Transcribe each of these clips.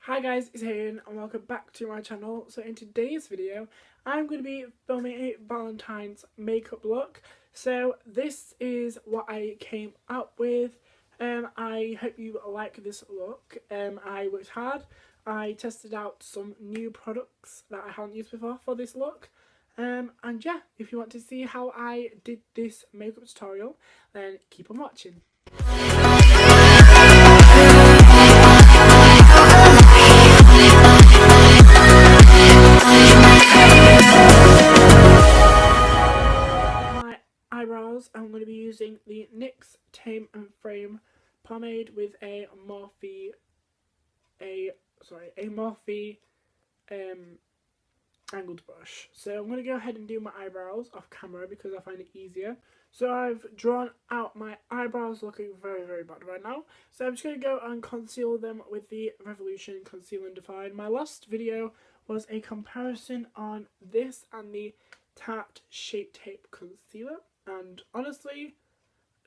Hi guys, it's Haydnalann and welcome back to my channel. So in today's video, I'm going to be filming a Valentine's makeup look. So this is what I came up with. I hope you like this look. I worked hard. I tested out some new products that I haven't used before for this look. And yeah, if you want to see how I did this makeup tutorial, then keep on watching. Eyebrows, I'm going to be using the NYX Tame and Frame pomade with a Morphe angled brush. So I'm going to go ahead and do my eyebrows off camera because I find it easier. So I've drawn out my eyebrows looking very bad right now. So I'm just going to go and conceal them with the Revolution Conceal and Define. My last video was a comparison on this and the Tarte Shape Tape Concealer. And honestly,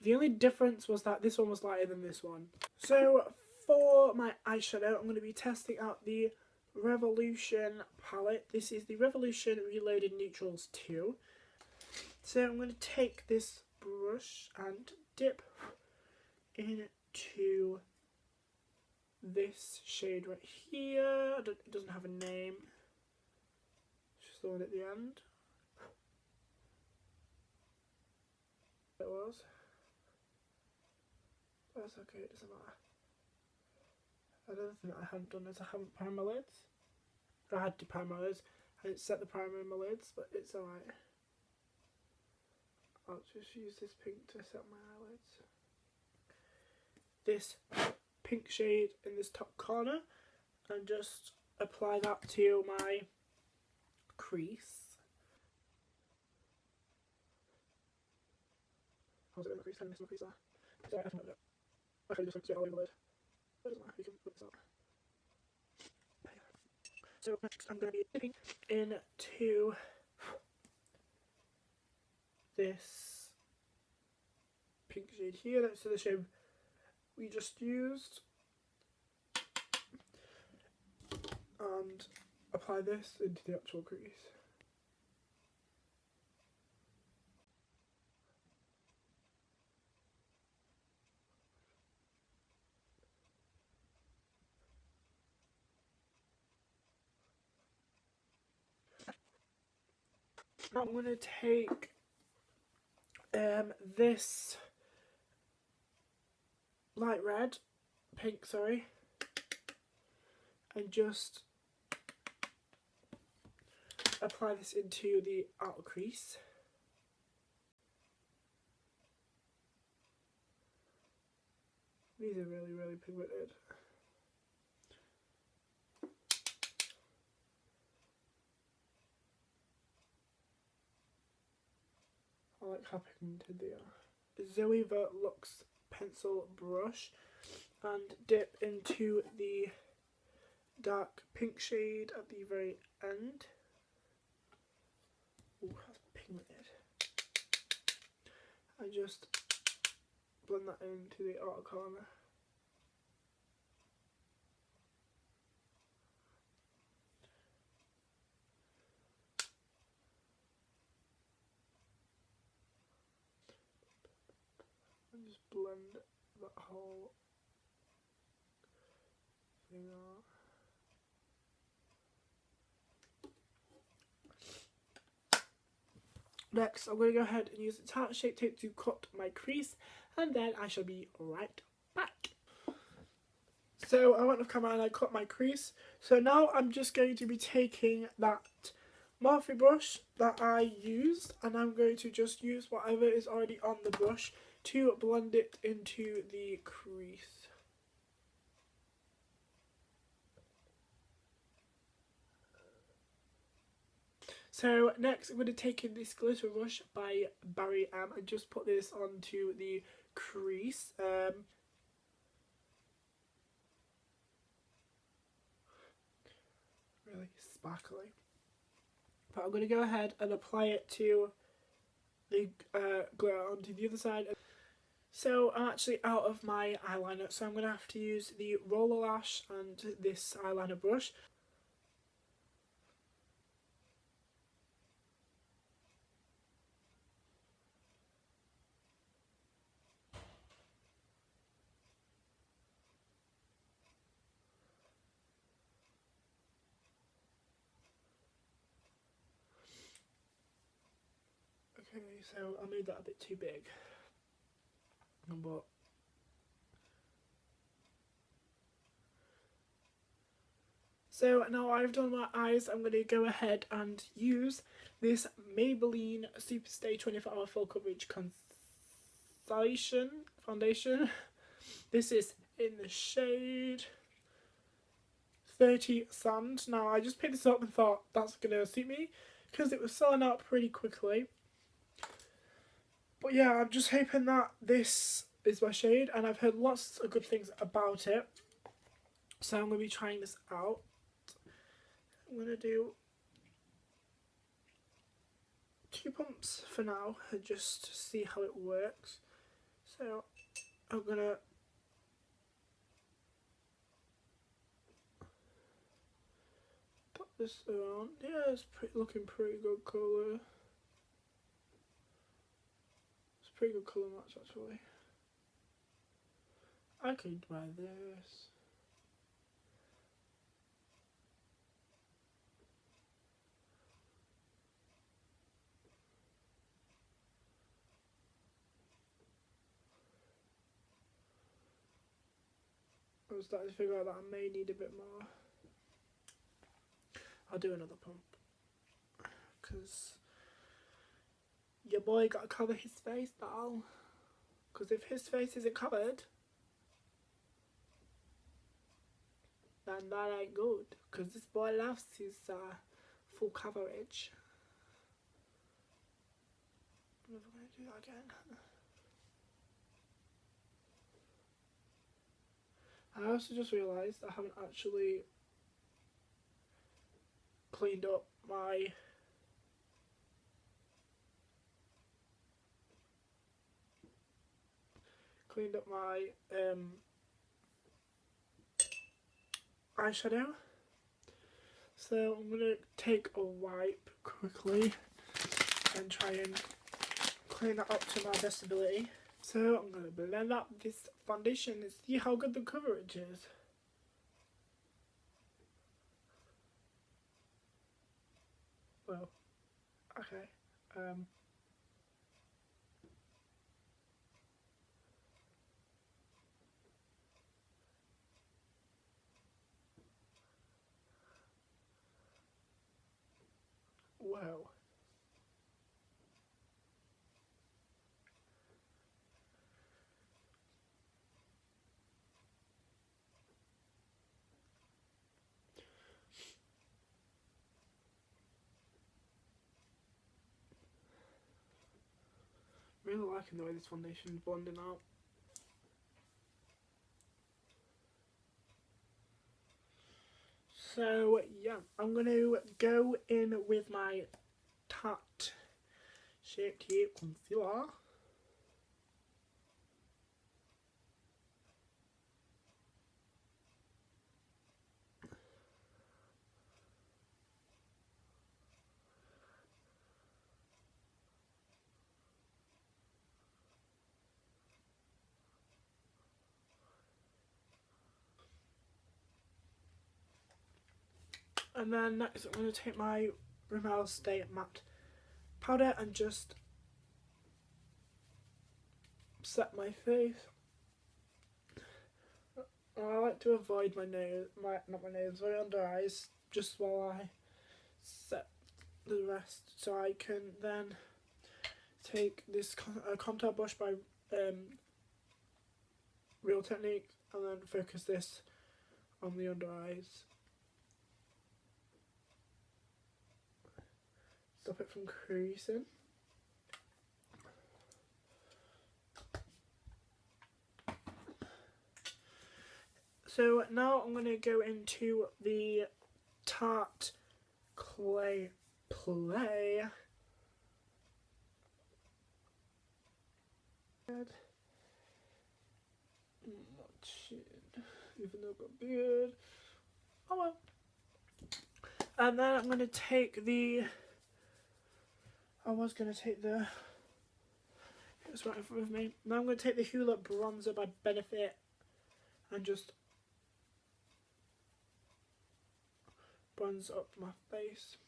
the only difference was that this one was lighter than this one. So for my eyeshadow, I'm going to be testing out the Revolution palette. This is the Revolution Reloaded Neutrals 2. So I'm going to take this brush and dip into this shade right here. It doesn't have a name. It's just the one at the end. It was. That's okay, it doesn't matter. Another thing that I haven't done is I haven't primed my lids. I had to prime my lids. I didn't set the primer in my lids, but it's alright. I'll just use this pink to set my eyelids. This pink shade in this top corner, and just apply that to my crease. How's it in the crease? Can I miss my crease there? Sorry, I found it. I could just went straight all over the lid. It doesn't matter, you can put this out. So next I'm going to be dipping into this pink shade here, next to the shade we just used, and apply this into the actual crease. Now I'm going to take this light red, pink, sorry, and just apply this into the outer crease. These are really pigmented. I like how pigmented they are. Zoe Lux pencil brush, and dip into the dark pink shade at the very end. Ooh, that's pigmented. And just blend that into the outer corner. And just blend that whole thing out. Next, I'm going to go ahead and use the Tarte Shape Tape to cut my crease, and then I shall be right back. So I went off camera and I cut my crease. So now I'm just going to be taking that Morphe brush that I used, and I'm going to just use whatever is already on the brush to blend it into the crease. So next I'm going to take in this glitter brush by Byee and just put this onto the crease. Really sparkly. But I'm going to go ahead and apply it to the glitter onto the other side. So I'm actually out of my eyeliner, so I'm going to have to use the roller lash and this eyeliner brush. Okay, so I made that a bit too big, but so now I've done my eyes, I'm going to go ahead and use this Maybelline Superstay 24 Hour Full Coverage Foundation. This is in the shade 30 Sand. Now I just picked this up and thought that's going to suit me because it was selling out pretty quickly. But yeah, I'm just hoping that this is my shade, and I've heard lots of good things about it. So I'm going to be trying this out. I'm going to do 2 pumps for now and just see how it works. So I'm going to put this around. Yeah, it's looking pretty good colour. It's a pretty good colour match actually. I could wear this. I'm starting to figure out that I may need a bit more. I'll do another pump because your boy got to cover his face now. Because if his face isn't covered, then that ain't good. Because this boy loves his full coverage. I'm never going to do that again. I also just realised I haven't actually cleaned up my eyeshadow. So I'm going to take a wipe quickly and try and clean that up to my best ability. So I'm going to blend up this foundation and see how good the coverage is. Well, okay. Wow. Really liking the way this foundation is blending out. So yeah, I'm going to go in with my Tarte Shape Tape Concealer. And then next I'm going to take my Rimmel Stay Matte powder and just set my face. I like to avoid my nose, not my nose, my under eyes, just while I set the rest, so I can then take this contour brush by Real Technique and then focus this on the under eyes. Stop it from creasing. So now I'm going to go into the Tarte Clay Play. chin, even though I've got beard. Oh well. And then I'm going to take the, it's right in front of me. Now I'm going to take the Hoola Bronzer by Benefit and just bronze up my face.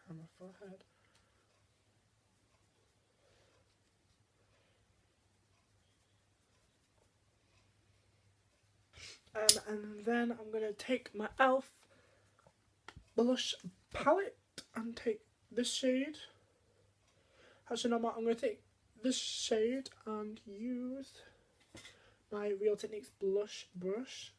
And my forehead. And then I'm going to take my e.l.f. blush palette and take this shade. Actually, no, I'm going to take this shade and use my Real Techniques blush brush.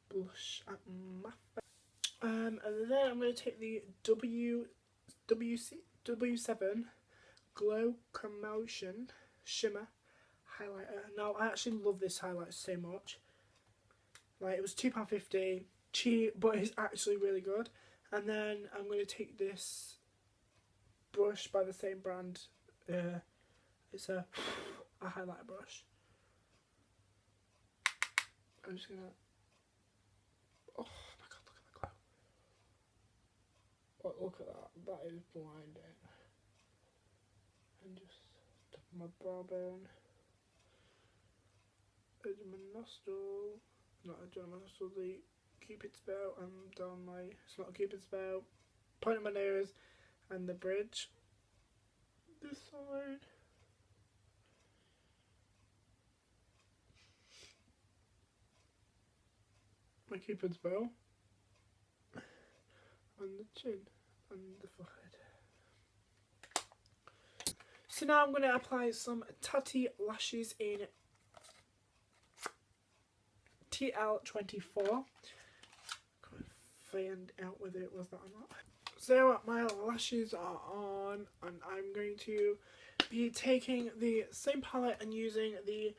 Blush at my face. And then I'm going to take the W7 Glow Commotion Shimmer Highlighter. Now, I actually love this highlighter so much. Like, it was £2.50, cheap, but it's actually really good. And then I'm going to take this brush by the same brand. It's a highlighter brush. I'm just going to... Oh my god, look at the glow. Oh, look at that. That is blinding. And just top of my brow bone, edge of my nostril, not edge of my nostril, the cupid's bow, and down my, it's not a cupid's bow, point of my nose, and the bridge, this side. My cupid's bow, and the chin, and the forehead. So now I'm going to apply some Tatty lashes in TL24. Can't find out whether it was that or not. So my lashes are on, and I'm going to be taking the same palette and using the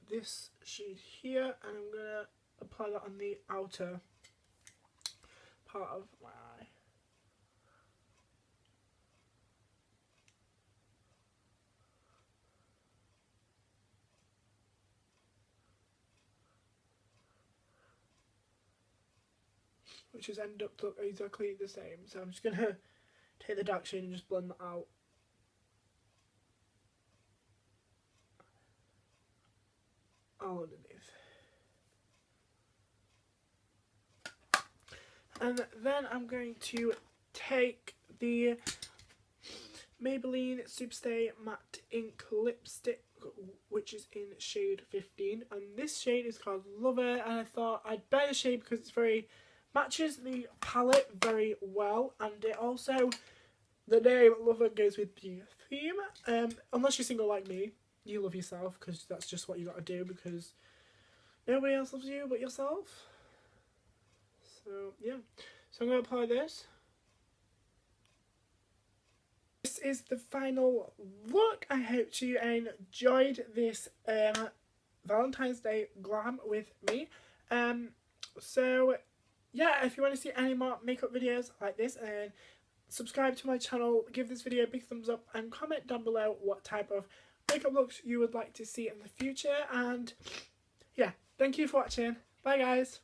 this shade here, and I'm going to apply that on the outer part of my eye. Which has ended up to look exactly the same. So I'm just going to take the dark shade and just blend that out. All underneath. And then I'm going to take the Maybelline Superstay Matte Ink Lipstick, which is in shade 15. And this shade is called Lover, and I thought I'd buy the shade because it's very... matches the palette very well, and it also, the name Lover goes with the theme. Unless you're single like me, you love yourself, because that's just what you got to do, because nobody else loves you but yourself. So yeah, so I'm going to apply this. This is the final look. I hope you enjoyed this Valentine's Day glam with me. So yeah, if you want to see any more makeup videos like this, and subscribe to my channel, give this video a big thumbs up, and comment down below what type of makeup looks you would like to see in the future. And yeah, thank you for watching. Bye guys.